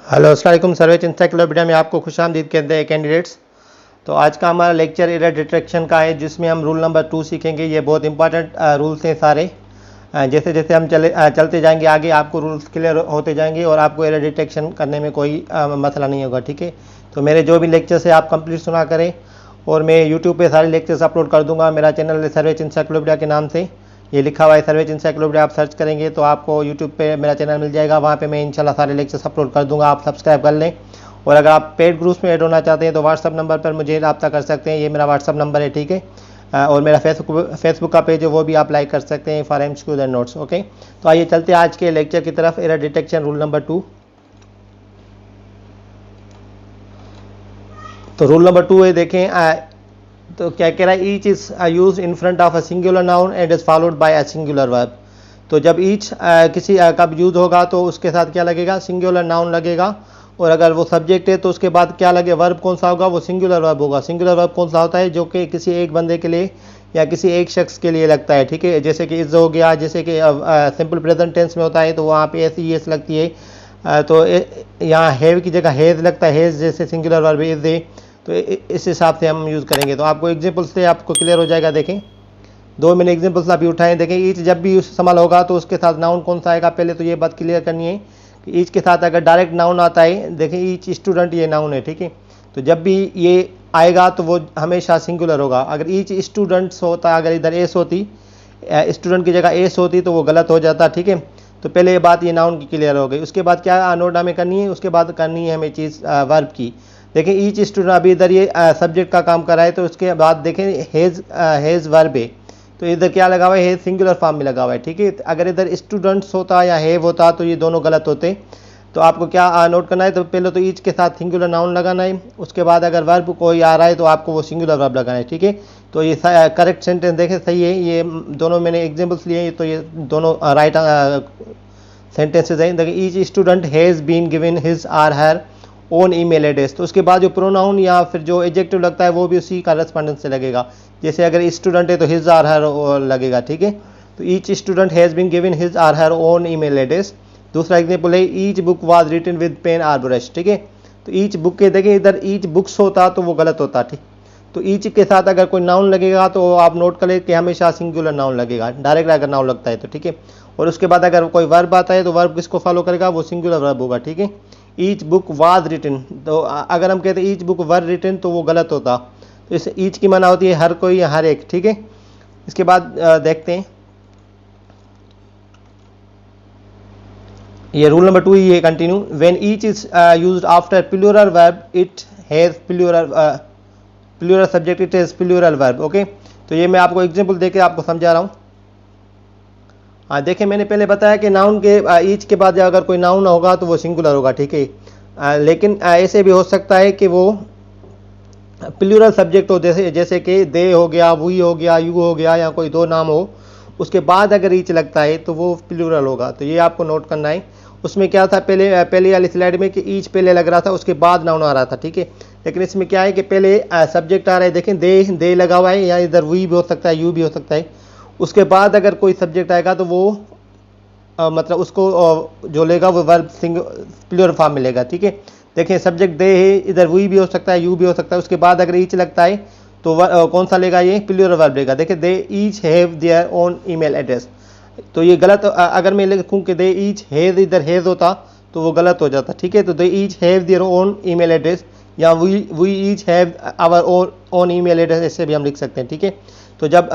Hello अस्सलाम वालेकुम। सर्वेच encyclopedia में आपको खुशामदीद कहते हैं कैंडिडेट्स। तो आज का हमारा लेक्चर एरर डिटेक्शन का है, जिसमें हम रूल नंबर 2 सीखेंगे। ये बहुत इंपॉर्टेंट रूल्स हैं सारे। जैसे जैसे हम चलते जाएंगे आगे, आपको रूल्स क्लियर होते जाएंगे और आपको एरर डिटेक्शन करने में कोई मसला नहीं होगा। ठीक है, तो मेरे जो भी लेक्चर्स है आप कंप्लीट सुना करें, और मैं यूट्यूब पे सारे लेक्चर्स अपलोड कर दूंगा। मेरा चैनल है सर्वेच इंसाइक्लोपीडिया के नाम से, ये लिखा हुआ है सर्वेच इंसाइक्लोपीडिया। आप सर्च करेंगे तो आपको यूट्यूब पे मेरा चैनल मिल जाएगा। वहाँ पे मैं इंशाल्लाह सारे लेक्चर्स अपलोड कर दूंगा, आप सब्सक्राइब कर लें। और अगर आप पेड ग्रुप्स में ऐड होना चाहते हैं तो व्हाट्सअप नंबर पर मुझे रब्ता कर सकते हैं, ये मेरा व्हाट्सअप नंबर है। ठीक है, और मेरा फेसबुक का पेज है, वो भी आप लाइक कर सकते हैं for MCQs and notes. Okay, तो आइए चलते हैं आज के लेक्चर की तरफ। Error detection rule number 2। तो रूल नंबर 2 है, देखें। तो क्या कह रहा है, each is use in front of a singular noun and is followed by a singular verb. तो जब ईच किसी कब यूज होगा तो उसके साथ क्या लगेगा, सिंगुलर नाउन लगेगा। और अगर वो सब्जेक्ट है तो उसके बाद क्या लगे, वर्ब कौन सा होगा, वो सिंगुलर वर्ब होगा। सिंगुलर वर्ब कौन सा होता है, जो कि किसी एक बंदे के लिए या किसी एक शख्स के लिए लगता है। ठीक है, जैसे कि इज हो गया, जैसे कि सिंपल प्रेजेंट टेंस में होता है तो वहाँ पे ऐसी एस लगती है। तो यहाँ हैव की जगह हैज़ लगता है, हैज़ जैसे सिंगुलर वर्ब इज है। तो इस हिसाब से हम यूज़ करेंगे। तो आपको एग्जांपल से आपको क्लियर हो जाएगा। देखें, दो मैंने एग्जांपल्स अभी उठाए। देखें, ईच जब भी इस्तेमाल होगा तो उसके साथ नाउन कौन सा आएगा। पहले तो ये बात क्लियर करनी है कि ईच के साथ अगर डायरेक्ट नाउन आता है, देखें ईच स्टूडेंट ये नाउन है। ठीक है, तो जब भी ये आएगा तो वो हमेशा सिंगुलर होगा। अगर ईच स्टूडेंट्स होता, अगर इधर एस होती, स्टूडेंट की जगह एस होती तो वो गलत हो जाता। ठीक है, तो पहले ये बात ये नाउन की क्लियर हो गई। उसके बाद क्या नोट हमें करनी है, उसके बाद करनी है हमें चीज़ वर्ब की। देखें, ईच स्टूडेंट अभी इधर ये सब्जेक्ट का काम कर रहा है, तो उसके बाद देखें हैज़ वर्ब है, तो इधर क्या लगा हुआ है, हैज़ सिंगुलर फॉर्म में लगा हुआ है। ठीक है, अगर इधर स्टूडेंट्स होता या हैव होता तो ये दोनों गलत होते। तो आपको क्या नोट करना है, तो पहले तो ईच के साथ सिंगुलर नाउन लगाना है। उसके बाद अगर वर्ब कोई आ रहा है तो आपको वो सिंगुलर वर्ब लगाना है। ठीक है, तो ये करेक्ट सेंटेंस देखें सही है। ये दोनों मैंने एग्जाम्पल्स लिए, तो ये दोनों राइट सेंटेंसेज हैं। देखिए, each student has been given his or her own email address. तो उसके बाद जो प्रोनाउन या फिर जो एडजेक्टिव लगता है वो भी उसी करेस्पॉन्डेंस से लगेगा। जैसे अगर स्टूडेंट है तो हिज आर हर लगेगा। ठीक है, तो each student has been given his or her own email address. दूसरा एग्जाम्पल है, each book was written with pen or brush. ठीक है, तो ईच बुक के देखिए इधर ईच बुक्स होता तो वो गलत होता। ठीक, तो ईच के साथ अगर कोई नाउन लगेगा तो आप नोट करें कि हमेशा सिंगुलर नाउन लगेगा, डायरेक्ट अगर नाउन लगता है तो। ठीक है, और उसके बाद अगर कोई वर्ब आता है तो वर्ब किसको फॉलो करेगा, वो सिंगुलर वर्ब होगा। ठीक है, ईच बुक वाज रिटन, तो अगर हम कहते हैं ईच बुक वर रिटन तो वो गलत होता। तो इस ईच की माना होती है हर कोई या हर एक। ठीक है, इसके बाद देखते हैं, ये रूल नंबर 2 ही है, continue. When each is used after plural verb it has plural subject, it has plural verb. Okay, तो ये मैं आपको एग्जांपल देके आपको समझा रहा हूँ। देखिए, मैंने पहले बताया कि नाउन के ईच के बाद अगर कोई नाउन होगा तो वो सिंगुलर होगा। ठीक है, लेकिन ऐसे भी हो सकता है कि वो प्लूरल सब्जेक्ट हो, जैसे कि दे हो गया, वी हो गया, यू हो गया, या कोई दो नाम हो, उसके बाद अगर ईच लगता है तो वो प्लूरल होगा। तो ये आपको नोट करना है। उसमें क्या था, पहले वाली स्लाइड में कि ईच पहले लग रहा था, उसके बाद नाउन आ रहा था। ठीक है, लेकिन इसमें क्या है कि पहले सब्जेक्ट आ रहा है। देखें, दे लगा हुआ है, या इधर वी भी हो सकता है, यू भी हो सकता है। उसके बाद अगर कोई सब्जेक्ट आएगा तो वो मतलब उसको जो लेगा वो वर्ब प्लूरल फॉर्म में लेगा। ठीक है, देखें, सब्जेक्ट दे है, इधर वी भी हो सकता है, यू भी हो सकता है। उसके बाद अगर ईच लगता है तो कौन सा लेगा, ये प्लूरल वर्ब लेगा। देखिए, they each have their own email address, तो ये गलत। अगर मैं लिखूँ कि दे ईच हैज, इधर हैज होता तो वो गलत हो जाता। ठीक है, तो they each have their own email address, या we each have our own email address, ऐसे भी हम लिख सकते हैं। ठीक है, तो जब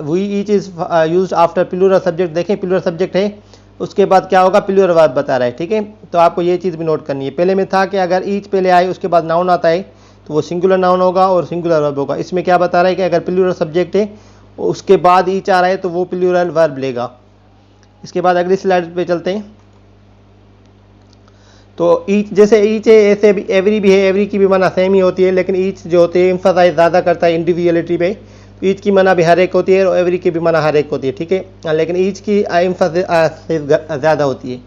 we each is used after plural subject, देखें प्लूरल सब्जेक्ट है, उसके बाद क्या होगा, प्लूरल वर्ब बता रहा है। ठीक है, तो आपको ये चीज़ भी नोट करनी है। पहले में था कि अगर ईच पहले आए उसके बाद नाउन आता है तो वो सिंगुलर नाउन होगा और सिंगुलर वर्ब होगा। इसमें क्या बता रहा है कि अगर प्लूरल सब्जेक्ट है उसके बाद ईच आ रहा है तो वो प्लूरल वर्ब लेगा। इसके बाद अगली स्लाइड पे चलते हैं। तो ईच, जैसे ईच है ऐसे भी एवरी भी है, एवरी की भी माना सेम ही होती है, लेकिन ईच जो होती है एम्फसाइज ज़्यादा करता है इंडिविजुअलिटी पे। ईच की माना भी हर एक होती है और एवरी की भी माना हर एक होती है। ठीक है, लेकिन ईच की एम्फसाइज ज़्यादा होती है।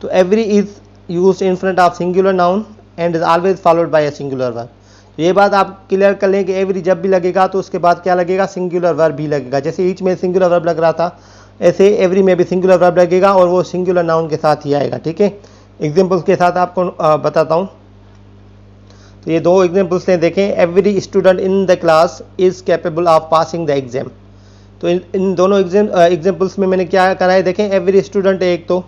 तो every is use in front of singular noun and is always followed by a singular verb. तो ये बात आप क्लियर कर लें कि एवरी जब भी लगेगा तो उसके बाद क्या लगेगा, सिंगुलर वर्ब भी लगेगा। जैसे ईच में सिंगुलर वर्ब लग रहा था, ऐसे एवरी में भी सिंगुलर वर्ब लगेगा और वो सिंगुलर नाउन के साथ ही आएगा। ठीक है, एग्जाम्पल्स के साथ आपको बताता हूँ। तो ये 2 एग्जाम्पल्स हैं, देखें। Every student in the class is capable of passing the exam. तो इन दोनों एग्जाम्पल्स में मैंने क्या करा है, देखें। एवरी स्टूडेंट है एक, तो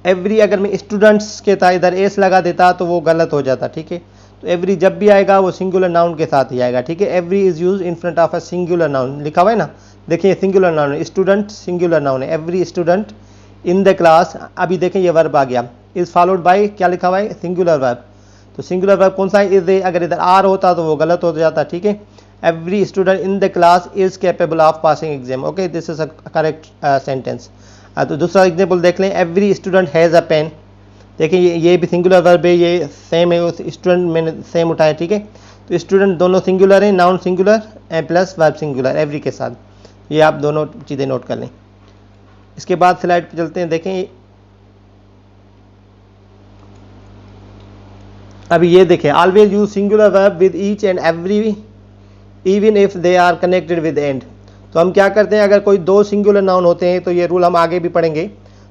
एवरी अगर मैं स्टूडेंट्स के था इधर एस लगा देता तो वो गलत हो जाता, ठीक है। तो एवरी जब भी आएगा वो सिंगुलर नाउन के साथ ही आएगा, ठीक है। Every is use in front of a singular noun, लिखा हुआ है ना, देखिए सिंगुलर नाउन है। स्टूडेंट सिंगुलर नाउन है, every student in the class. अभी देखें ये वर्ब आ गया, इज फॉलोड बाय क्या लिखा हुआ है, सिंगुलर वर्ब। तो सिंगुलर वर्ब कौन सा है, इज है। अगर इधर आर होता तो वो गलत हो जाता, ठीक है। Every student in the class is capable of passing exam, okay, this is a correct sentence. तो दूसरा एग्जाम्पल देख लें, every student has a pen. देखिए ये भी सिंगुलर वर्ब है, ये सेम है, उस स्टूडेंट मैंने सेम उठाया, ठीक है। तो स्टूडेंट दोनों सिंगुलर है, noun singular and plus verb singular every के साथ। ये आप दोनों चीज़ें नोट कर लें। इसके बाद स्लाइड पे चलते हैं, देखें। अभी ये देखें, always use singular verb with each and every even if they are connected with and. तो हम क्या करते हैं, अगर कोई 2 सिंगुलर नाउन होते हैं, तो ये रूल हम आगे भी पढ़ेंगे।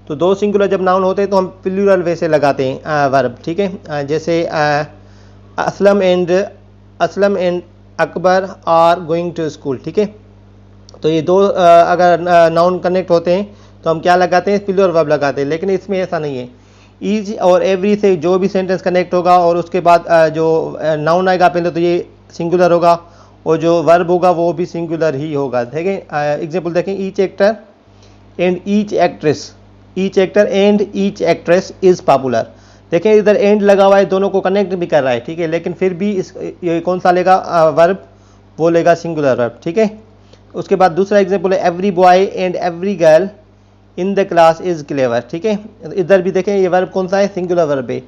तो 2 सिंगुलर जब नाउन होते हैं तो हम प्लूरल वे से लगाते हैं वर्ब, ठीक है। जैसे Aslam and Akbar are going to school, ठीक है। तो ये 2 अगर नाउन कनेक्ट होते हैं तो हम क्या लगाते हैं, प्लूरल वर्ब लगाते हैं। लेकिन इसमें ऐसा नहीं है, ईच और एवरी से जो भी सेंटेंस कनेक्ट होगा और उसके बाद जो नाउन आएगा पहले तो ये सिंगुलर होगा और जो वर्ब होगा वो भी सिंगुलर ही होगा। देखें एग्जाम्पल देखें, each actor and each actress, each actor and each actress is popular. देखें इधर एंड लगा हुआ है, दोनों को कनेक्ट भी कर रहा है, ठीक है। लेकिन फिर भी ये कौन सा लेगा वर्ब, वो लेगा सिंगुलर वर्ब, ठीक है। उसके बाद दूसरा एग्जाम्पल है, every boy and every girl in the class is clever, ठीक है। इधर भी देखें ये वर्ब कौन सा है, सिंगुलर वर्ब है।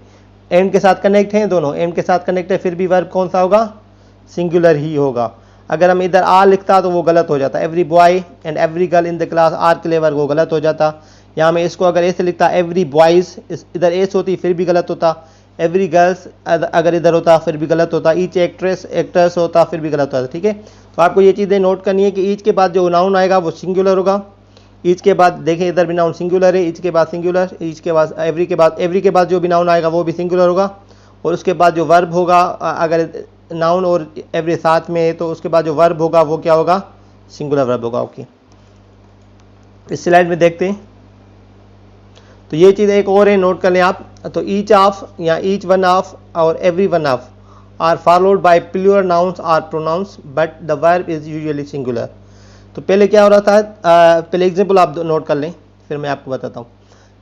एंड के साथ कनेक्ट हैं, दोनों एंड के साथ कनेक्ट है, फिर भी वर्ब कौन सा होगा, सिंगुलर ही होगा। अगर हम इधर आर लिखता तो वो गलत हो जाता, every boy and every girl in the class are clever, वो गलत हो जाता। यहाँ मैं इसको अगर ऐसे लिखता, एवरी बॉयज़, इधर एस होती फिर भी गलत होता। एवरी गर्ल्स अगर इधर होता फिर भी गलत होता। ईच एक्टर्स होता फिर भी गलत होता, ठीक है। तो आपको ये चीज़ें नोट करनी है कि ईच के बाद जो नाउन आएगा वो सिंगुलर होगा। ईच के बाद देखें इधर भी नाउन सिंगुलर है, ईच के बाद सिंगुलर, ईच के बाद एवरी के बाद जो भी नाउन आएगा वो भी सिंगुलर होगा। और उसके बाद जो वर्ब होगा, अगर नाउन और एवरी साथ में है तो उसके बाद जो वर्ब होगा वो क्या होगा, सिंगुलर वर्ब होगा, ओके। इस स्लाइड में देखते हैं। तो ये चीज़ एक और है, नोट कर लें आप। तो ईच ऑफ या ईच वन ऑफ और every one of are followed by plural nouns or pronouns but the verb is usually singular. तो पहले क्या हो रहा था, पहले एग्जाम्पल आप नोट कर लें फिर मैं आपको बताता हूँ।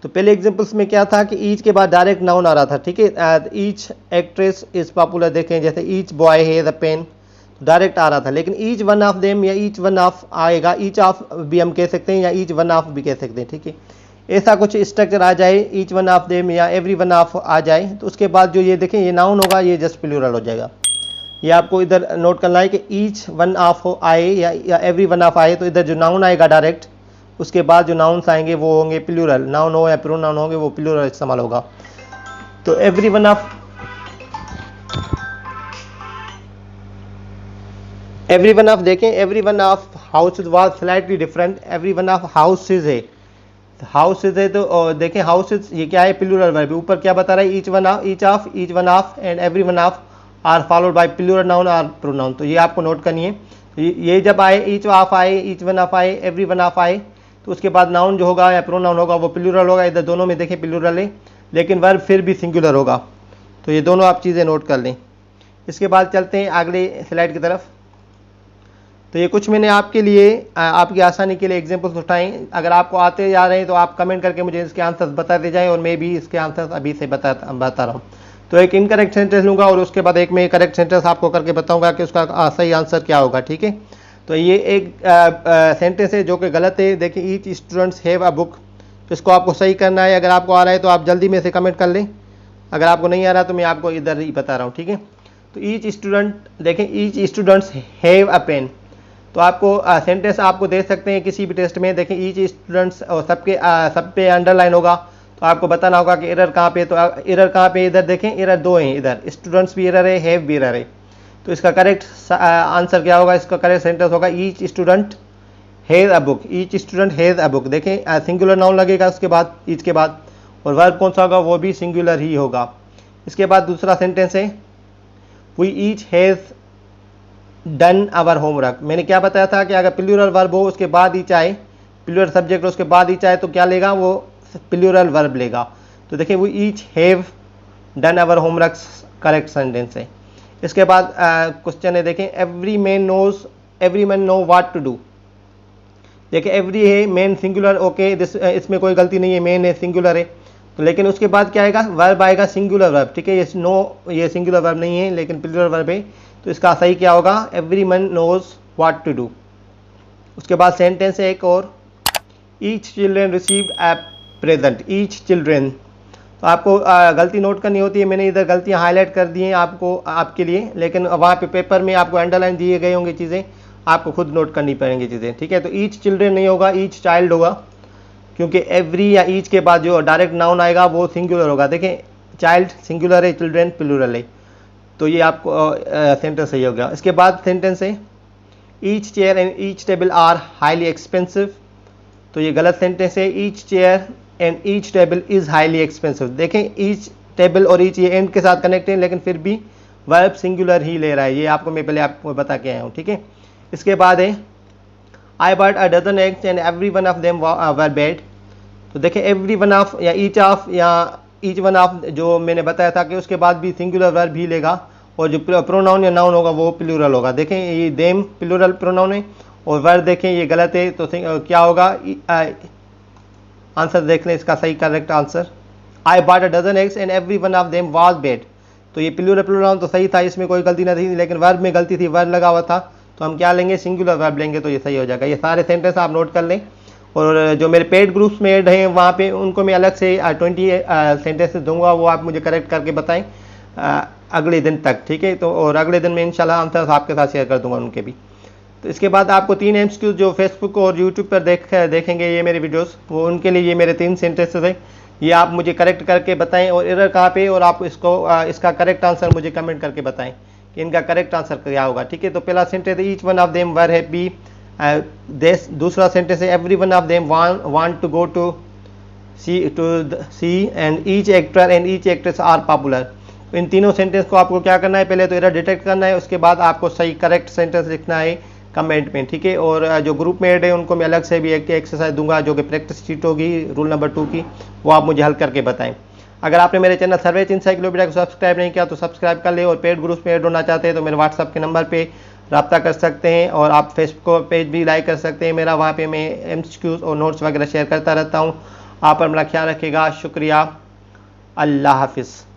तो पहले एग्जाम्पल्स में क्या था कि ईच के बाद डायरेक्ट नाउन आ रहा था, ठीक है। ईच एक्ट्रेस इज पॉपुलर, देखें जैसे ईच बॉय है द पेन, डायरेक्ट आ रहा था। लेकिन ईच वन ऑफ देम या ईच वन ऑफ आएगा, ईच ऑफ भी हम कह सकते हैं या ईच वन ऑफ भी कह सकते हैं, ठीक है। ऐसा कुछ स्ट्रक्चर आ जाए, ईच वन ऑफ देम या एवरी वन ऑफ आ जाए, तो उसके बाद जो ये देखें ये नाउन होगा, ये जस्ट प्लूरल हो जाएगा। ये आपको इधर नोट करना है कि ईच वन ऑफ आए या एवरी वन ऑफ आए, तो इधर जो नाउन आएगा डायरेक्ट, उसके बाद जो नाउन्स आएंगे वो होंगे प्लूरल, नाउन हो या प्रोनाउन होंगे वो प्लूरल इस्तेमाल होगा। तो एवरी वन ऑफ देखें, every one of houses was slightly different. Every one of houses है, हाउसेज है तो देखें हाउसेज ये क्या है, प्लूरल वर्ब। ऊपर क्या बता रहा है, each one of and every one of are followed by plural noun or pronoun. तो ये आपको नोट करनी है। ये जब आए, ईच ऑफ आए, ईच वन ऑफ आए, एवरी वन ऑफ आए, तो उसके बाद नाउन जो होगा या प्रोनाउन होगा वो प्लूरल होगा। इधर दोनों में देखें प्लूरल है, लेकिन वर्ब फिर भी सिंगुलर होगा। तो ये दोनों आप चीज़ें नोट कर लें। इसके बाद चलते हैं अगले स्लाइड की तरफ। तो ये कुछ मैंने आपके लिए आपकी आसानी के लिए एग्जाम्पल्स उठाएं। अगर आपको आते जा रहे हैं तो आप कमेंट करके मुझे इसके आंसर्स बताते जाएं और मैं भी इसके आंसर्स अभी से बता रहा हूँ। तो एक इनकरेक्ट सेंटेंस लूँगा और उसके बाद एक मैं करेक्ट सेंटेंस आपको करके बताऊँगा कि उसका सही आंसर क्या होगा, ठीक है। तो ये एक सेंटेंस है जो कि गलत है। देखिए, each students have a book, इसको आपको सही करना है। अगर आपको आ रहा है तो आप जल्दी में से कमेंट कर लें, अगर आपको नहीं आ रहा तो मैं आपको इधर ही बता रहा हूँ, ठीक है। तो ईच स्टूडेंट, देखें each students have a pen, तो आपको सेंटेंस आपको दे सकते हैं किसी भी टेस्ट में। देखें ईच स्टूडेंट्स और सब पे अंडरलाइन होगा, तो आपको बताना होगा कि एरर कहाँ पे। तो एरर कहाँ पे, इधर देखें एरर 2 हैं, इधर स्टूडेंट्स भी एरर है, हैव भी एरर है। तो इसका करेक्ट आंसर क्या होगा, इसका करेक्ट सेंटेंस होगा each student has a book. Each student has a book, देखें सिंगुलर नाउन लगेगा उसके बाद ईच के बाद, और वर्ब कौन सा होगा, वो भी सिंगुलर ही होगा। इसके बाद दूसरा सेंटेंस है we each has done our homework. मैंने क्या बताया था कि अगर प्लूरल वर्ब हो उसके बाद ईच आए, प्लूरल सब्जेक्ट उसके बाद ईच आए तो क्या लेगा, वो प्लूरल वर्ब लेगा। तो देखिए we each have done our homework correct sentence है। इसके बाद क्वेश्चन है, देखें every man know what to do. देखिए एवरी है मेन सिंगुलर, ओके इसमें कोई गलती नहीं है, मेन है सिंगुलर है। तो लेकिन उसके बाद क्या आएगा, वर्ब आएगा सिंगुलर वर्ब, ठीक है। ये सिंगुलर वर्ब नहीं है लेकिन प्लूरल वर्ब है, तो इसका सही क्या होगा, every man knows what to do. उसके बाद सेंटेंस है एक और, each children received a present. Each children, तो आपको गलती नोट करनी होती है, मैंने इधर गलतियां हाईलाइट कर दी हैं आपके लिए, लेकिन वहाँ पे पेपर में आपको अंडरलाइन दिए गए होंगे चीज़ें, आपको खुद नोट करनी पड़ेंगी चीज़ें, ठीक है। तो ईच चिल्ड्रेन नहीं होगा, ईच चाइल्ड होगा, क्योंकि एवरी या ईच के बाद जो डायरेक्ट नाउन आएगा वो सिंगुलर होगा। देखें चाइल्ड सिंगुलर है, चिल्ड्रेन प्लूरल है, तो ये आपको सेंटेंस सही हो गया। इसके बाद सेंटेंस है each chair and each table are highly expensive. तो ये गलत सेंटेंस है, each chair and each table is highly expensive. देखें ईच टेबल और ईच ये एंड के साथ कनेक्ट है, लेकिन फिर भी वर्ब सिंगुलर ही ले रहा है, ये आपको मैं पहले आपको बता के आया हूँ, ठीक है। इसके बाद है I bought a dozen eggs and every one of them were bad. तो देखें एवरी वन ऑफ या ईच वन ऑफ जो मैंने बताया था कि उसके बाद भी सिंगुलर वर्ब ही लेगा, और जो प्रोनाउन या नाउन होगा वो प्लूरल होगा। देखें ये देम प्लूरल प्रोनाउन है और वर्ब देखें ये गलत है, तो क्या होगा, आंसर देख लें इसका सही correct answer, I bought a dozen eggs and every one of them was bad. तो ये प्लूरल प्रोनाउन तो सही था, इसमें कोई गलती नहीं थी, लेकिन वर्ब में गलती थी, वर्ब लगा हुआ था, तो हम क्या लेंगे, सिंगुलर वर्ब लेंगे, तो ये सही हो जाएगा। ये सारे सेंटेंस आप नोट कर लें, और जो मेरे पेड ग्रुप्स में ऐड हैं वहाँ पे उनको मैं अलग से 20 सेंटेंसेस दूंगा, वो आप मुझे करेक्ट करके बताएं अगले दिन तक, ठीक है। तो और अगले दिन मैं इंशाल्लाह आंसर आपके साथ शेयर कर दूंगा उनके भी। तो इसके बाद आपको 3 MCQ जो फेसबुक और यूट्यूब पर देखेंगे ये मेरे वीडियोस, वो उनके लिए ये मेरे 3 सेंटेंसेस हैं, ये आप मुझे करेक्ट करके बताएं, और एरर कहाँ पे, और आप इसका करेक्ट आंसर मुझे कमेंट करके बताएं कि इनका करेक्ट आंसर क्या होगा, ठीक है। तो पहला सेंटेंस है each one of them were happy. दूसरा सेंटेंस है every one of them want to go to see and each actor and each actress are popular. इन तीनों सेंटेंस को आपको क्या करना है, पहले तो एरर डिटेक्ट करना है, उसके बाद आपको सही करेक्ट सेंटेंस लिखना है कमेंट में, ठीक है। और जो ग्रुप में ऐड है उनको मैं अलग से भी एक एक्सरसाइज दूंगा जो कि प्रैक्टिस शीट होगी रूल नंबर 2 की, वो आप मुझे हल करके बताएं। अगर आपने मेरे चैनल सर्वेज इनसाइक्लोपीडिया को सब्सक्राइब नहीं किया तो सब्सक्राइब कर ले, और पेड ग्रुप्स में ऐड होना चाहते हैं तो मेरे व्हाट्सअप के नंबर पे रब्ता कर सकते हैं, और आप फेसबुक पेज भी लाइक कर सकते हैं मेरा, वहाँ पे मैं MCQs और नोट्स वगैरह शेयर करता रहता हूँ। आप अपना ख्याल रखिएगा, शुक्रिया, अल्लाह हाफिज़।